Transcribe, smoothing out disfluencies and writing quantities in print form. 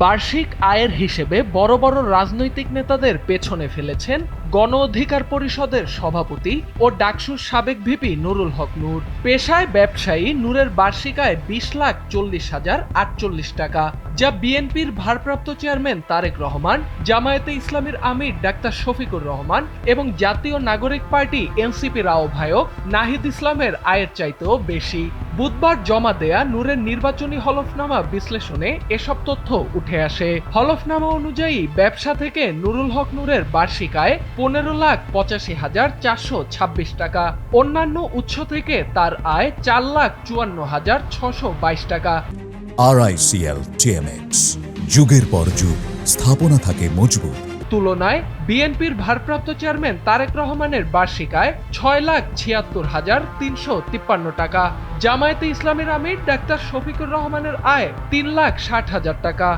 বার্ষিক আয়ের হিসেবে বড় বড় রাজনৈতিক নেতাদের পেছনে ফেলেছেন গণ অধিকার পরিষদের সভাপতি ও ডাকসুর সাবেক ভিপি নুরুল হক নূর। পেশায় ব্যবসায়ী নূরের বার্ষিক আয় 20,40,048 টাকা, যা বিএনপির ভারপ্রাপ্ত চেয়ারম্যান তারেক রহমান, জামায়াতে ইসলামীর আমির ডাক্তার শফিকুর রহমান এবং জাতীয় নাগরিক পার্টি এনসিপির আহ্বায়ক নাহিদ ইসলামের আয়ের চাইতেও বেশি। বুধবার জমা দেয়া নূরের নির্বাচনী হলফনামা বিশ্লেষণে এসব তথ্য উঠে আসে। হলফনামা অনুযায়ী ব্যবসা থেকে নুরুল হক নূরের বার্ষিক আয় 15,85,426 টাকা। অন্যান্য উৎস থেকে তার আয় 4,54,622 টাকা। RICL TMX, যুগের পর যুগ স্থাপনা থাকে মজবুত। তুলনায় বিএনপির ভারপ্রাপ্ত চেয়ারম্যান তারেক রহমানের বার্ষিক আয় 6,76,353 টাকা। জামায়াতে ইসলামীর আমির ডাক্তার শফিকুর রহমানের আয় 3,60,000 টাকা।